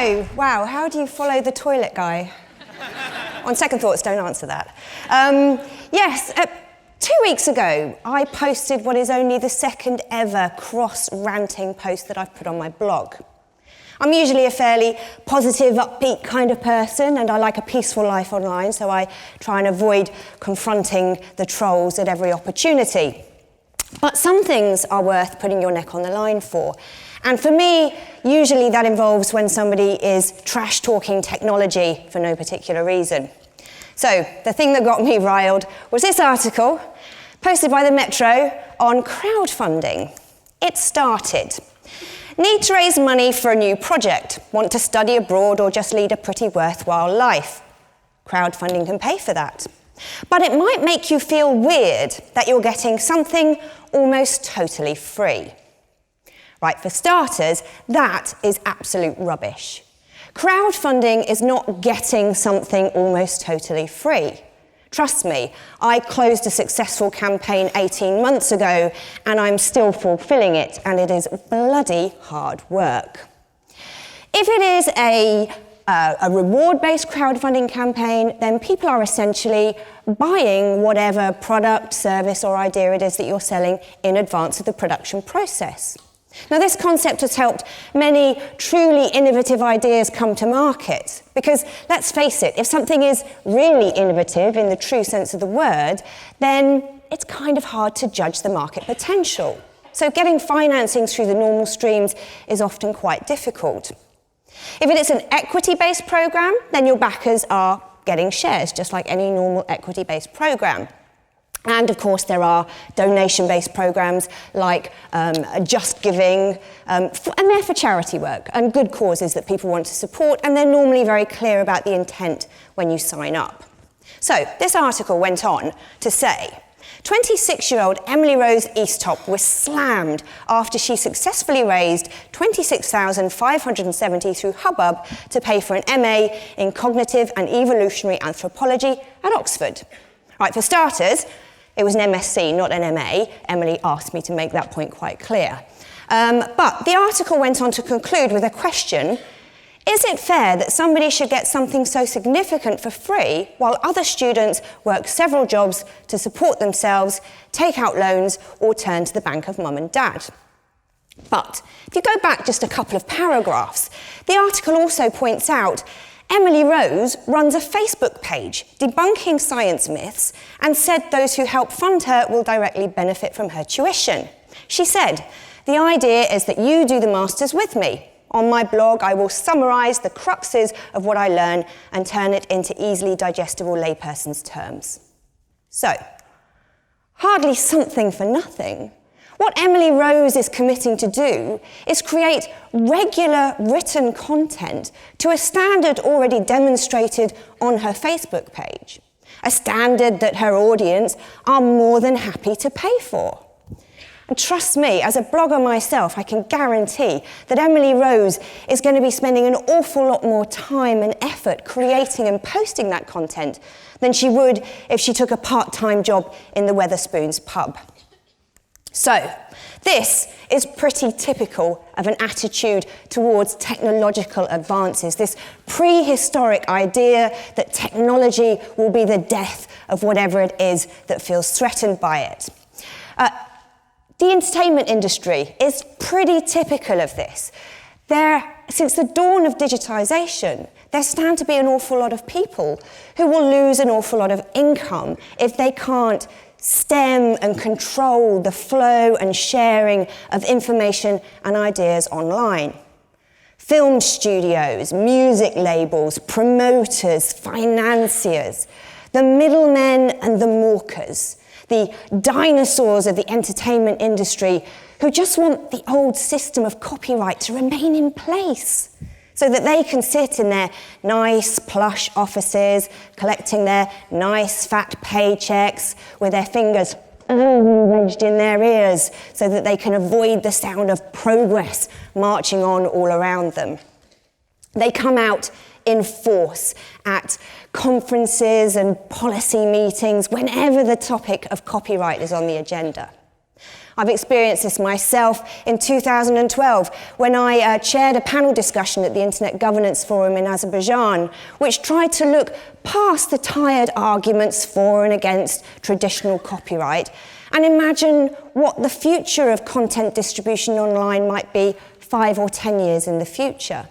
know. Wow, how do you follow the toilet guy? On second thoughts, don't answer that. Yes, 2 weeks ago, I posted what is only the second ever cross-ranting post that I've put on my blog. I'm usually a fairly positive, upbeat kind of person, and I like a peaceful life online, so I try and avoid confronting the trolls at every opportunity. But some things are worth putting your neck on the line for. And for me, usually that involves when somebody is trash-talking technology for no particular reason. So the thing that got me riled was this article posted by the Metro on crowdfunding. It started. Need to raise money for a new project, want to study abroad or just lead a pretty worthwhile life. Crowdfunding can pay for that. But it might make you feel weird that you're getting something almost totally free. Right, for starters, that is absolute rubbish. Crowdfunding is not getting something almost totally free. Trust me, I closed a successful campaign 18 months ago and I'm still fulfilling it, and it is bloody hard work. If it is a reward-based crowdfunding campaign, then people are essentially buying whatever product, service or idea it is that you're selling in advance of the production process. Now, this concept has helped many truly innovative ideas come to market because, let's face it, if something is really innovative in the true sense of the word, then it's kind of hard to judge the market potential. So getting financing through the normal streams is often quite difficult. If it is an equity-based program, then your backers are getting shares, just like any normal equity-based program. And of course, there are donation-based programs like Just Giving, and they're for charity work and good causes that people want to support, and they're normally very clear about the intent when you sign up. So this article went on to say, 26-year-old Emily Rose Easttop was slammed after she successfully raised $26,570 through Hubbub to pay for an MA in Cognitive and Evolutionary Anthropology at Oxford. Right, for starters, it was an MSc, not an MA. Emily asked me to make that point quite clear. But the article went on to conclude with a question: is it fair that somebody should get something so significant for free while other students work several jobs to support themselves, take out loans, or turn to the bank of mum and dad? But if you go back just a couple of paragraphs, the article also points out Emily Rose runs a Facebook page debunking science myths and said those who help fund her will directly benefit from her tuition. She said, "The idea is that you do the masters with me. On my blog, I will summarise the cruxes of what I learn and turn it into easily digestible layperson's terms." So, hardly something for nothing. What Emily Rose is committing to do is create regular written content to a standard already demonstrated on her Facebook page, a standard that her audience are more than happy to pay for. And trust me, as a blogger myself, I can guarantee that Emily Rose is going to be spending an awful lot more time and effort creating and posting that content than she would if she took a part-time job in the Wetherspoons pub. So, this is pretty typical of an attitude towards technological advances, this prehistoric idea that technology will be the death of whatever it is that feels threatened by it. The entertainment industry is pretty typical of this. Since the dawn of digitisation, there stand to be an awful lot of people who will lose an awful lot of income if they can't stem and control the flow and sharing of information and ideas online. Film studios, music labels, promoters, financiers, the middlemen and the mawkers, the dinosaurs of the entertainment industry who just want the old system of copyright to remain in place so that they can sit in their nice plush offices collecting their nice fat paychecks with their fingers wedged in their ears so that they can avoid the sound of progress marching on all around them. They come out in force at conferences and policy meetings whenever the topic of copyright is on the agenda. I've experienced this myself in 2012 when I chaired a panel discussion at the Internet Governance Forum in Azerbaijan, which tried to look past the tired arguments for and against traditional copyright and imagine what the future of content distribution online might be 5 or 10 years in the future.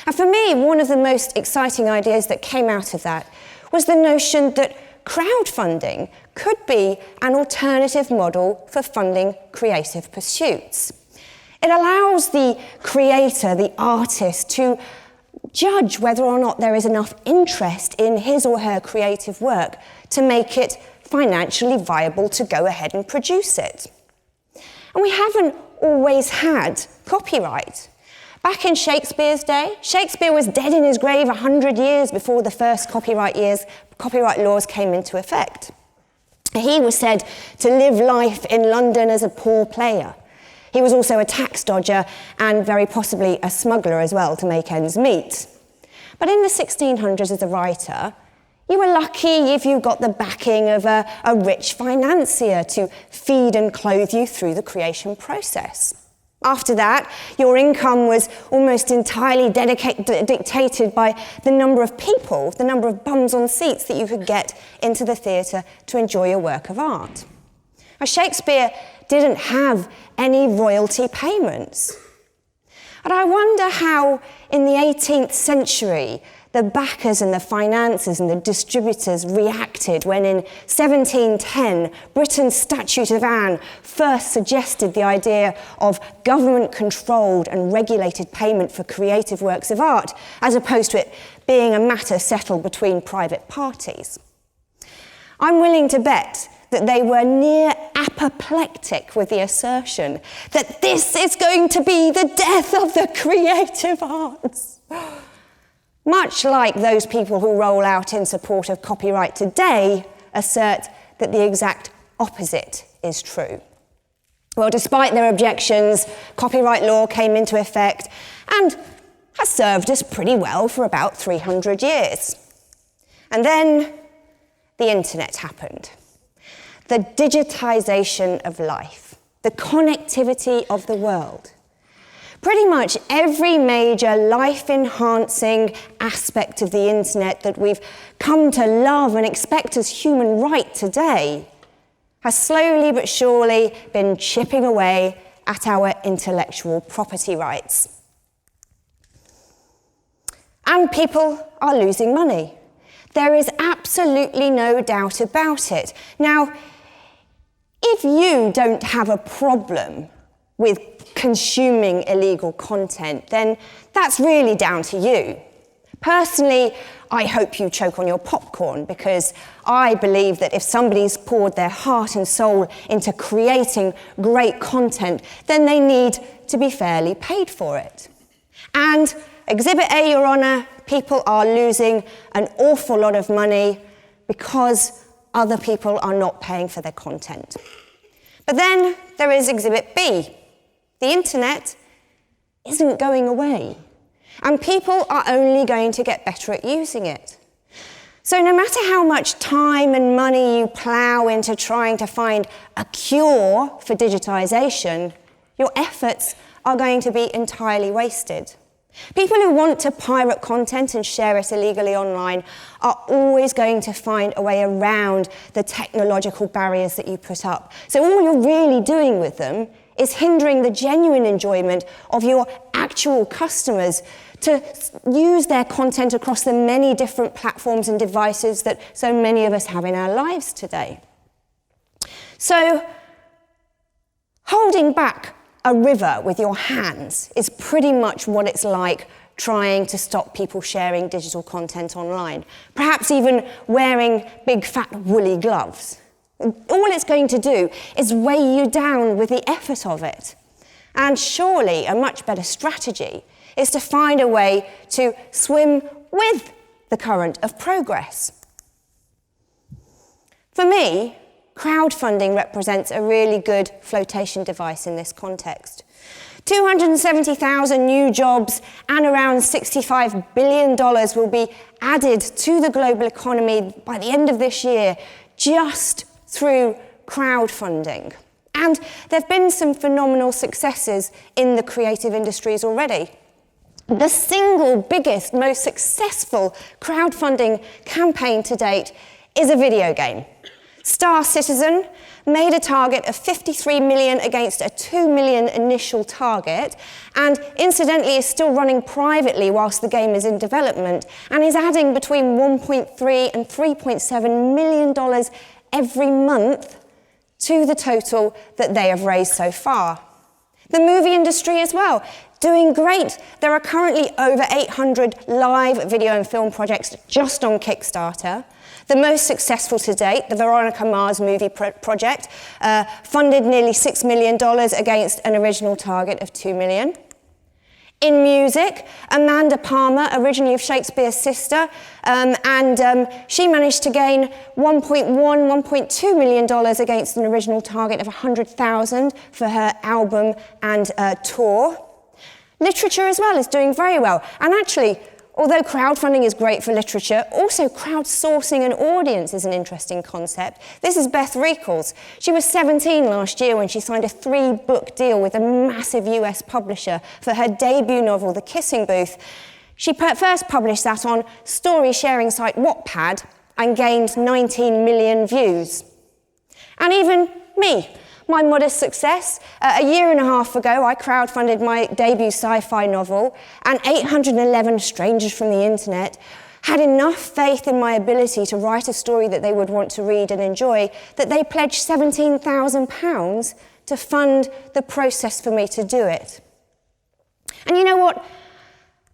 And for me, one of the most exciting ideas that came out of that was the notion that crowdfunding could be an alternative model for funding creative pursuits. It allows the creator, the artist, to judge whether or not there is enough interest in his or her creative work to make it financially viable to go ahead and produce it. And we haven't always had copyright. Back in Shakespeare's day, Shakespeare was dead in his grave 100 years before the first copyright laws came into effect. He was said to live life in London as a poor player. He was also a tax dodger and very possibly a smuggler as well to make ends meet. But in the 1600s as a writer, you were lucky if you got the backing of a rich financier to feed and clothe you through the creation process. After that, your income was almost entirely dictated by the number of people, the number of bums on seats that you could get into the theatre to enjoy a work of art. Now, Shakespeare didn't have any royalty payments. And I wonder how, in the 18th century, the backers and the financiers and the distributors reacted when in 1710, Britain's Statute of Anne first suggested the idea of government-controlled and regulated payment for creative works of art, as opposed to it being a matter settled between private parties. I'm willing to bet that they were near apoplectic with the assertion that this is going to be the death of the creative arts. Much like those people who roll out in support of copyright today assert that the exact opposite is true. Well, despite their objections, copyright law came into effect and has served us pretty well for about 300 years. And then the internet happened. The digitization of life, the connectivity of the world. Pretty much every major life-enhancing aspect of the internet that we've come to love and expect as human right today has slowly but surely been chipping away at our intellectual property rights. And people are losing money. There is absolutely no doubt about it. Now, if you don't have a problem with consuming illegal content, then that's really down to you. Personally, I hope you choke on your popcorn because I believe that if somebody's poured their heart and soul into creating great content, then they need to be fairly paid for it. And Exhibit A, Your Honour, people are losing an awful lot of money because other people are not paying for their content. But then there is Exhibit B. The internet isn't going away, and people are only going to get better at using it. So no matter how much time and money you plough into trying to find a cure for digitization, your efforts are going to be entirely wasted. People who want to pirate content and share it illegally online are always going to find a way around the technological barriers that you put up. So all you're really doing with them is hindering the genuine enjoyment of your actual customers to use their content across the many different platforms and devices that so many of us have in our lives today. So, holding back a river with your hands is pretty much what it's like trying to stop people sharing digital content online. Perhaps even wearing big fat woolly gloves. All it's going to do is weigh you down with the effort of it. And surely a much better strategy is to find a way to swim with the current of progress. For me, crowdfunding represents a really good flotation device in this context. 270,000 new jobs and around $65 billion will be added to the global economy by the end of this year just through crowdfunding. And there have been some phenomenal successes in the creative industries already. The single biggest, most successful crowdfunding campaign to date is a video game. Star Citizen made a target of 53 million against a 2 million initial target, and incidentally is still running privately whilst the game is in development, and is adding between $1.3 and $3.7 million every month to the total that they have raised so far. The movie industry as well, doing great. There are currently over 800 live video and film projects just on Kickstarter. The most successful to date, the Veronica Mars movie project, funded nearly $6 million against an original target of $2 million. In music, Amanda Palmer, originally of Shakespeare's sister, she managed to gain $1.2 million against an original target of $100,000 for her album and tour. Literature as well is doing very well. And actually, although crowdfunding is great for literature, also crowdsourcing an audience is an interesting concept. This is Beth Reekles. She was 17 last year when she signed a 3-book deal with a massive US publisher for her debut novel, The Kissing Booth. She first published that on story sharing site Wattpad and gained 19 million views. And even me, my modest success. A year and a half ago, I crowdfunded my debut sci-fi novel, and 811 strangers from the internet had enough faith in my ability to write a story that they would want to read and enjoy that they pledged £17,000 to fund the process for me to do it. And you know what?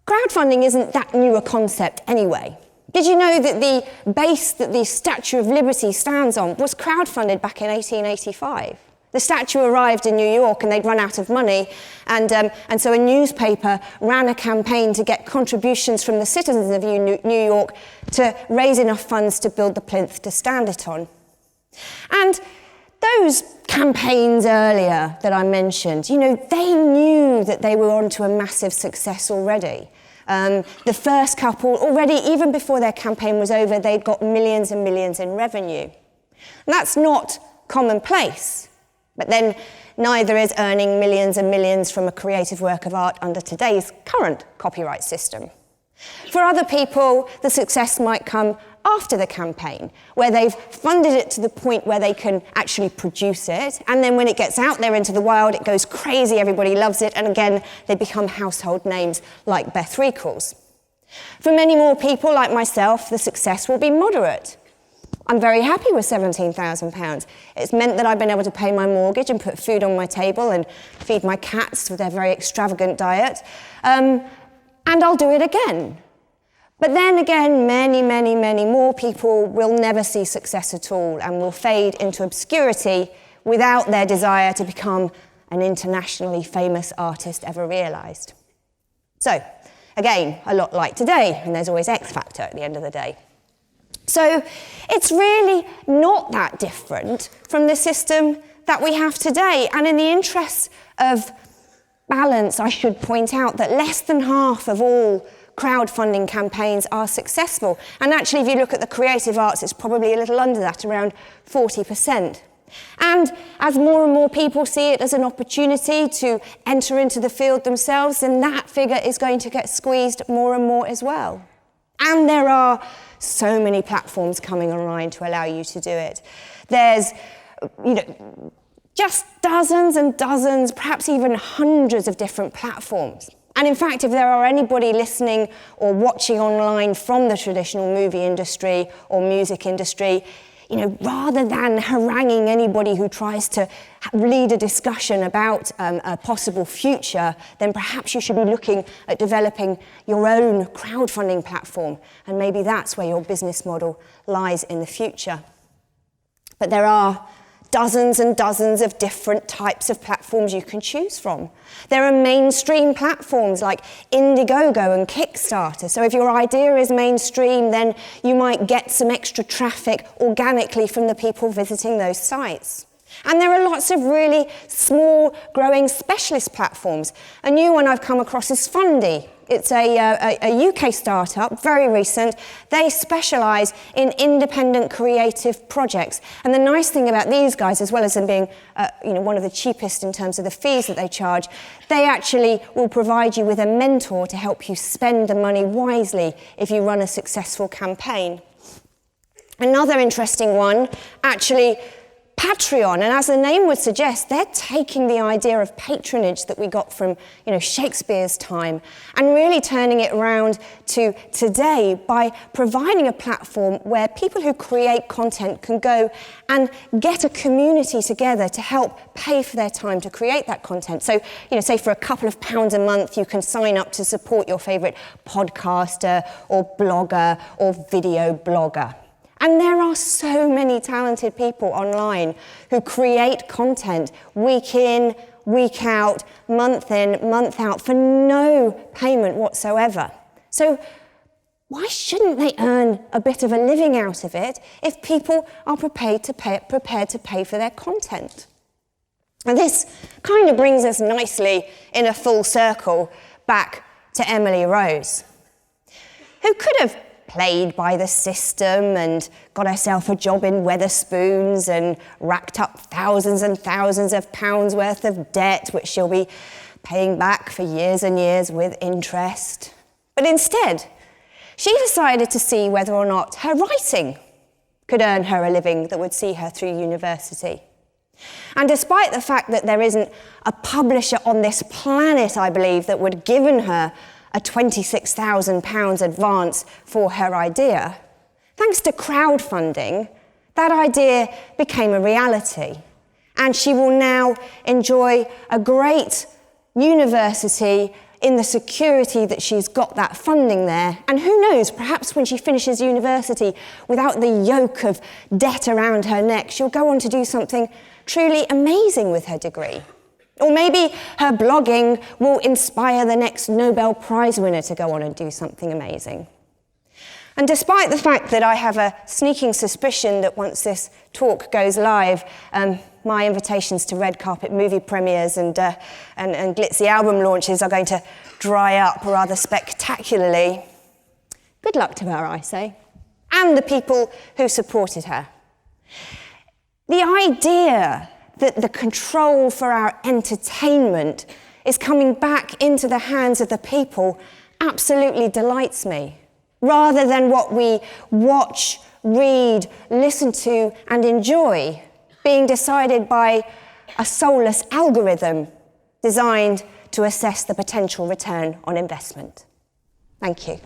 Crowdfunding isn't that new a concept anyway. Did you know that the base that the Statue of Liberty stands on was crowdfunded back in 1885? The statue arrived in New York and they'd run out of money, and so a newspaper ran a campaign to get contributions from the citizens of New York to raise enough funds to build the plinth to stand it on. And those campaigns earlier that I mentioned, you know, they knew that they were onto a massive success already. The first couple, already, even before their campaign was over, they'd got millions and millions in revenue. And that's not commonplace. But then neither is earning millions and millions from a creative work of art under today's current copyright system. For other people, the success might come after the campaign, where they've funded it to the point where they can actually produce it, and then when it gets out there into the wild, it goes crazy, everybody loves it, and again, they become household names like Beth Reekles. For many more people like myself, the success will be moderate. I'm very happy with £17,000. It's meant that I've been able to pay my mortgage and put food on my table and feed my cats with their very extravagant diet. And I'll do it again. But then again, many, many, many more people will never see success at all and will fade into obscurity without their desire to become an internationally famous artist ever realised. So, again, a lot like today, and there's always X factor at the end of the day. So it's really not that different from the system that we have today. And in the interests of balance, I should point out that less than half of all crowdfunding campaigns are successful. And actually, if you look at the creative arts, it's probably a little under that, around 40%. And as more and more people see it as an opportunity to enter into the field themselves, then that figure is going to get squeezed more and more as well. And there are so many platforms coming online to allow you to do it. There's, just dozens and dozens, perhaps even hundreds of different platforms. And in fact, if there are anybody listening or watching online from the traditional movie industry or music industry, rather than haranguing anybody who tries to lead a discussion about a possible future, then perhaps you should be looking at developing your own crowdfunding platform, and maybe that's where your business model lies in the future. But there are dozens and dozens of different types of platforms you can choose from. There are mainstream platforms like Indiegogo and Kickstarter. So if your idea is mainstream, then you might get some extra traffic organically from the people visiting those sites. And there are lots of really small, growing specialist platforms. A new one I've come across is Fundy. It's a UK startup, very recent. They specialise in independent creative projects. And the nice thing about these guys, as well as them being one of the cheapest in terms of the fees that they charge, they actually will provide you with a mentor to help you spend the money wisely if you run a successful campaign. Another interesting one, actually, Patreon, and as the name would suggest, they're taking the idea of patronage that we got from, Shakespeare's time and really turning it around to today by providing a platform where people who create content can go and get a community together to help pay for their time to create that content. So, say for a couple of pounds a month, you can sign up to support your favourite podcaster or blogger or video blogger. And there are so many talented people online who create content week in, week out, month in, month out for no payment whatsoever. So why shouldn't they earn a bit of a living out of it if people are prepared to pay for their content? And this kind of brings us nicely in a full circle back to Emily Rose, who could have played by the system and got herself a job in Wetherspoons and racked up thousands and thousands of pounds worth of debt, which she'll be paying back for years and years with interest. But instead, she decided to see whether or not her writing could earn her a living that would see her through university. And despite the fact that there isn't a publisher on this planet, I believe, that would have given her a £26,000 advance for her idea, thanks to crowdfunding, that idea became a reality. And she will now enjoy a great university in the security that she's got that funding there. And who knows, perhaps when she finishes university without the yoke of debt around her neck, she'll go on to do something truly amazing with her degree. Or maybe her blogging will inspire the next Nobel Prize winner to go on and do something amazing. And despite the fact that I have a sneaking suspicion that once this talk goes live, my invitations to red carpet movie premieres and glitzy album launches are going to dry up rather spectacularly, good luck to her, I say, and the people who supported her. The idea that the control for our entertainment is coming back into the hands of the people absolutely delights me, rather than what we watch, read, listen to, and enjoy being decided by a soulless algorithm designed to assess the potential return on investment. Thank you.